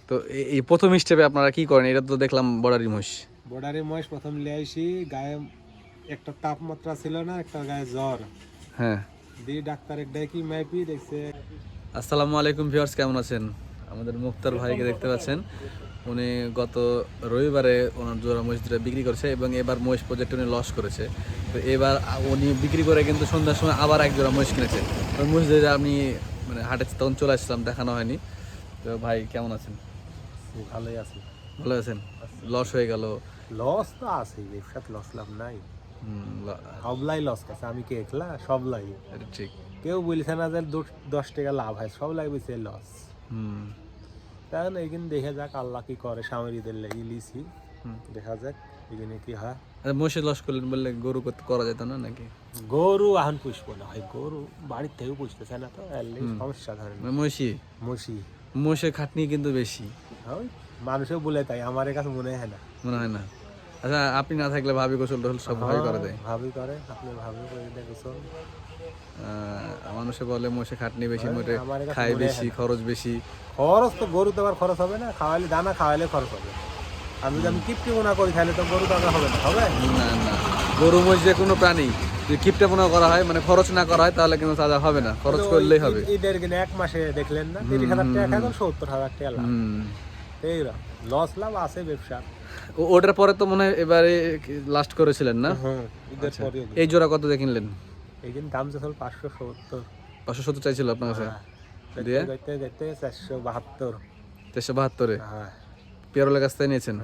তো এই প্রথম স্টেপে আপনারা কি করেন? এটা তো দেখলাম বর্ডারি মহিষ। বর্ডারি মহিষ প্রথম লিয়ে আইসি, গায়ে একটা তাপমাত্রা ছিল না, একটা গায়ে জ্বর হ্যাঁ। দিয়ে ডাক্তারের ডেকি মাইপি দেখছে। আসসালামু আলাইকুম ভিউয়ার্স, কেমন আছেন? আমাদের মুক্তার ভাইকে দেখতে পাচ্ছেন, উনি গত রবিবারে ওনার জোড়া মহিষ দুটো বিক্রি করেছে এবং এবার মহিষ প্রজেক্টে উনি লস করেছে। তো এবার উনি বিক্রি করে কিন্তু সন্ধ্যার সময় আবার এক জোড়া মহিষ কিনেছে। ওই মহিষ দুটো আমি মানে হাটে তখন চলে আসছিলাম, দেখানো হয়নি। তো ভাই কেমন আছেন? ভালোই আছে। ভালো আছেন? লস হয়ে গেল। লস তো আছে, ব্যবসাতে লস লাভ নাই। সবলাই লস কাছে, আমি কে একলা? সবলাই। এটা ঠিক। কেউ বলছে না যে 10 টাকা লাভ হয়, সবলাই বলছে লস। কারণ এইখানে দেখা যাক আল্লাহ কি করে, সামরিদের লেগে লিছি, দেখা যাক এখানে কি হয়। মহিষে লস করলেন বললে গরু করতে করা যেত না নাকি? গরু এখন পুষবো না হয়, গরু বাড়ির থেকেও পুষতেছে না, তো সমস্যা ধরেন। মহিষী মসি মহিষের খাটনি কিন্তু বেশি, ওই মানুষও বলে, তাই আমার কাছে মনে হয় না। মনে হয় না? আচ্ছা, আপনি না থাকলে ভাবি গোসল টোসল সব ভাবে করে দেয়? ভাবি করে, আপনি ভাবি করে দেয় গোসল। মানুষে বলে মহিষে খাটনি বেশি, মোটে আমার কাছে খায় মনে বেশি, হয় না। খরচ বেশি। খরচ তো গরু তো আবার খরচ হবে না, খাওয়ালে দানা খাওয়ালে খরচ হবে। আমি যদি কিপটি মনে করি তাহলে তো গরু দানা হবে না, হবে না না, গরু মহিষ যে কোনো প্রাণী যদি কিপটাপনা করা হয়, মানে খরচ না করা হয়, তাহলে কিন্তু তাজা হবে না, খরচ করলেই হবে। ঈদের কিনে এক মাসে দেখলেন না 30,000 টাকা, এখন 70,000 টাকা লাভ। এইরকম লস লাভ আছে ব্যবসা। ওটার পরে তো মনে হয় এবারে লাস্ট করেছিলেন না? ঈদের আচ্ছা। পরে এই জোড়া কত দিয়ে কিনলেন? এইদিন দাম চল 570। 570 চাইছিল আপনার কাছে? দিয়ে 472। 372-এ হ্যাঁ পিয়ারোলের কাছ থেকে নিয়েছেন?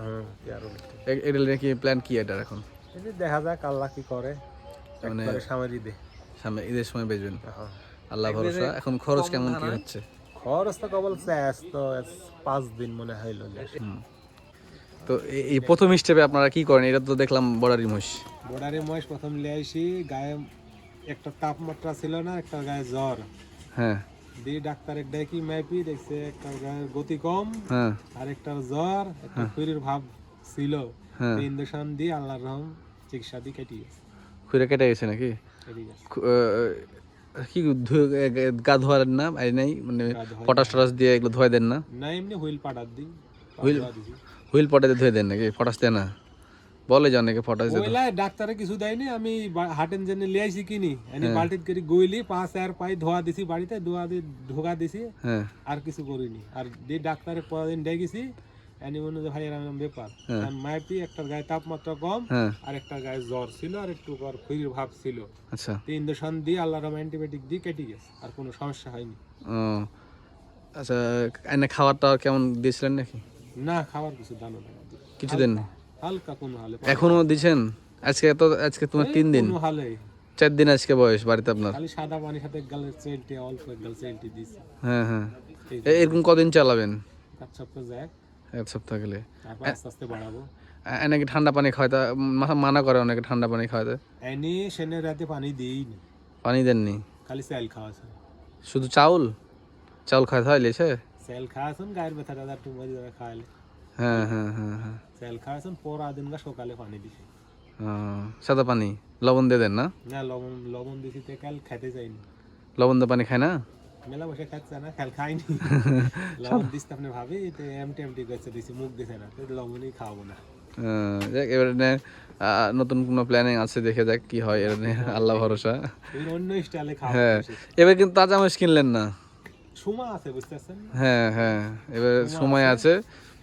আর এটা নাকি প্ল্যান কি এটার এখন? এই দেখা যাক আল্লাহ কি করে, মানে একবারে সামরি দে। সামনে ঈদের সময় বেচবেন? আল্লাহ ভরসা। এখন খরচ কেমন কি হচ্ছে? খরচ তো কেবল শেষ তো 5 দিন মনে হইল। তো এই প্রথম স্টেপে আপনারা কি করেন? এটা তো দেখলাম বর্ডারি মহিষ। বর্ডারি মহিষ প্রথম লিয়ে আইসি, গায়ে একটা তাপমাত্রা ছিল না, একটা গায়ে জ্বর হ্যাঁ দিয়ে ডাক্তারের ডেকি মাইপি দেখছে একটা গায়ের গতি কম, হ্যাঁ আর একটা জ্বর, একটা শরীর ভাব ছিল। হ্যাঁ। ইঞ্জেকশন দিয়ে আল্লাহর রহম চিকিৎসা দিয়ে কেটে গেছে। খুঁড়ে কেটে গেছে নাকি? কেটে গেছে। কি গা ধোয়ার না এই নাই, মানে গা ধোয়া পটাশ টটাশ দিয়ে এগুলো ধোয়া দেন না? না, এমনি হুইল পাটার দিই, হুইল ধোয়া দিছি। হুইল পটাতে ধুয়ে দেন নাকি? পটাশ দেয় না? বলে যে অনেকে পটাশ দিয়ে ওইলা ডাক্তারে কিছু দেয়নি, আমি হাটেন জেনে লিয়ে আইছি কিনি, এনে বালতিত করে গইলি 5 আর 5 ধোয়া দিছি, বাড়িতে ধোয়া দিয়ে ঢোকা দিছি, হ্যাঁ আর কিছু করিনি। আর যে ডাক্তারের পরদিন ডেকেছি, এনি মনে যে ভাই এরকম ব্যাপার, মাইপি একটার গায়ে তাপমাত্রা কম, হ্যাঁ। আর একটা গায়ে জ্বর ছিল, আর একটু খৈর ভাব ছিল। আচ্ছা। ইঞ্জেকশন দিয়ে আল্লাহর রহমে অ্যান্টিবায়োটিক দিয়ে কেটে গেছে, আর কোনো সমস্যা হয়নি। ও আচ্ছা, এনে খাবারটা কেমন দিয়েছিলেন নাকি? না, খাবার কিছু দানো না, কিছু দেন? হালকা কোনো হালে। এখনো দিছেন? আজকে তোমার 3 দিন, কোনো হালে 4 দিন আজকে বয়স বাড়িতে আপনার? খালি সাদা পানির সাথে গালের চেলটি, অল্প এক গাল চেলটি দিছি। হ্যাঁ হ্যাঁ। এরকম কদিন চালাবেন? 1 সপ্তাহ যাক, 1 সপ্তাহ গেলে তারপর আস্তে আস্তে বাড়াবো। নাকি ঠান্ডা পানি খাওয়াতে মানা করে অনেকে, ঠান্ডা পানি খাওয়াতে? এনি সেনে রাতে পানি দিই না, পানি দেননি? খালি সেল খাওয়াছেন। শুধু চাউল চাউল খাওয়াতে হয় লেছে? সেল খাওয়াছেন, গায়ের ব্যথা টাথা একটু মরে যাবে খাওয়ালে। হ্যাঁ হ্যাঁ হ্যাঁ হ্যাঁ। সেল খাওয়াছেন, পর দিন সকালে পানি দিছি। সাদা পানি লবণ দিয়ে দেন না? না, লবণ লবণ দিছি, তো কাল খেতে যাইনি। লবণ দিয়ে পানি খায় না? মেলা বসে খাচ্ছে না, খেল খাইনি। লবণ দিস আপনি ভাবি তো এমটি এমটি করছে, দিছি মুখ দিছে না, তো লবণই খাওয়াবো না। যাক, এবারে নতুন কোনো প্ল্যানিং আছে, দেখে যাক কি হয়। এর আল্লাহ ভরসা। অন্য স্টাইলে খাওয়া। হ্যাঁ, এবার কিন্তু তাজা মাছ কিনলেন না? সময় আছে, বুঝতেছেন? হ্যাঁ হ্যাঁ, এবার সময় আছে।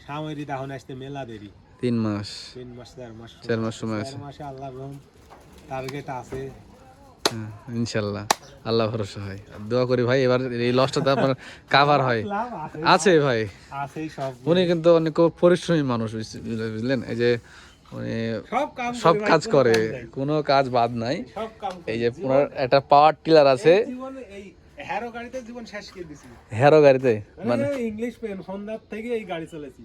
সামরি তখন আসতে মেলা দেরি, 3 মাস 3 মাস 4 মাস 4 মাস সময় আছে। 4 মাসে আল্লাহর রহম টার্গেট আছে। ইনশাল্লাহ আল্লাহ ভরসা হয়। দোয়া করি ভাই এবার এই লসটা তো আপনার কাভার হয়। লাভ আছে ভাই, আছেই সব। উনি কিন্তু অনেক পরিশ্রমী মানুষ, বুঝলেন? এই যে উনি সব কাজ করে, কোনো কাজ বাদ নাই। সব কাম এই যে পুরো একটা পাওয়ার টিলার আছে, জীবনে এই হ্যারো গাড়িতে জীবন শেষ করে দিছি। হেরো গাড়িতে, মানে ইংলিশ পেন সন্ধ্যার থেকে এই গাড়ি চলেছি।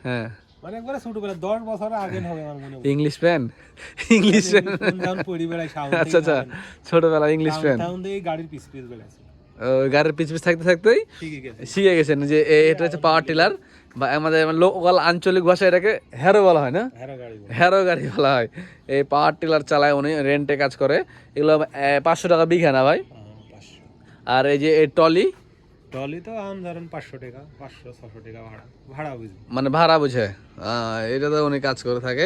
হ্যাঁ মানে একবারে ছোটবেলা 10 বছর আগে হবে আমার মনে হয়। English pan, English pan. কোন পড়ি বেড়াই সাউন্ড। আচ্ছা আচ্ছা, ছোটবেলা ইংলিশ প্যান, সাউন্ড এই গাড়ির পিছ পিছ বেড়াইছি। গাড়ির পিছ পিছ থাকতে থাকতেই ঠিক আছে, শিখে গেছেন যে এটা হচ্ছে পাওয়ার টিলার, বা আমাদের লোকাল আঞ্চলিক ভাষায় এটাকে হ্যারো বলা হয় না? হ্যারো গাড়ি বলে। হ্যারো গাড়ি বলা হয়। এই পাওয়ার টিলার চালায় উনি, রেন্টে কাজ করে। এগুলো 500 টাকা বিঘা না ভাই? 500। আর এই যে এই টলি, ট্রলি তো আম ধরেন 500 টাকা, 500-600 টাকা ভাড়া, ভাড়া বুঝি। মানে ভাড়া বুঝে এটা তো উনি কাজ করে থাকে।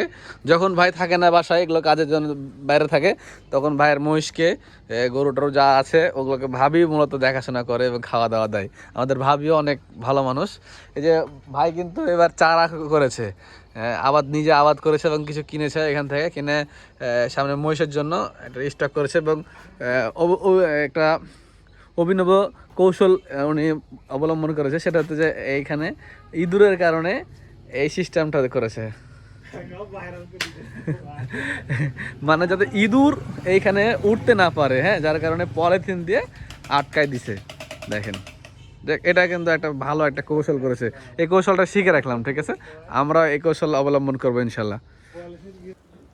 যখন ভাই থাকে না বাসায়, এগুলো কাজের জন্য বাইরে থাকে, তখন ভাইয়ের মহিষকে গরু টরু যা আছে ওগুলোকে ভাবি মূলত দেখাশোনা করে এবং খাওয়া দাওয়া দেয়। আমাদের ভাবিও অনেক ভালো মানুষ। এই যে ভাই কিন্তু এবার চারা করেছে, নিজে আবাদ করেছে এবং কিছু কিনেছে এখান থেকে, কিনে সামনে মহিষের জন্য একটা স্টক করেছে এবং একটা অভিনব কৌশল উনি অবলম্বন করেছে, সেটা হচ্ছে যে এইখানে ইঁদুরের কারণে এই সিস্টেমটা করেছে। মানে যাতে ইঁদুর এইখানে উঠতে না পারে, হ্যাঁ, যার কারণে পলিথিন দিয়ে আটকায় দিছে। দেখেন, দেখ, এটা কিন্তু একটা ভালো একটা কৌশল করেছে। এই কৌশলটা শিখে রাখলাম, ঠিক আছে? আমরা এই কৌশল অবলম্বন করবো ইনশাল্লাহ।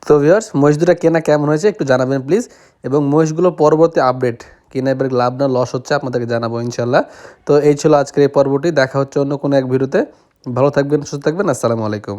তো ভিউয়ার্স, মহিষ দুটা কেনা কেমন হয়েছে একটু জানাবেন প্লিজ, এবং মহিষগুলো পরবর্তী আপডেট কিনা এবার লাভ না লস হচ্ছে আপনাদেরকে জানাবো ইনশাল্লাহ। তো এই ছিল আজকের এই পর্বটি, দেখা হচ্ছে অন্য কোনো এক ভিডিওতে। ভালো থাকবেন, সুস্থ থাকবেন, আসসালামু আলাইকুম।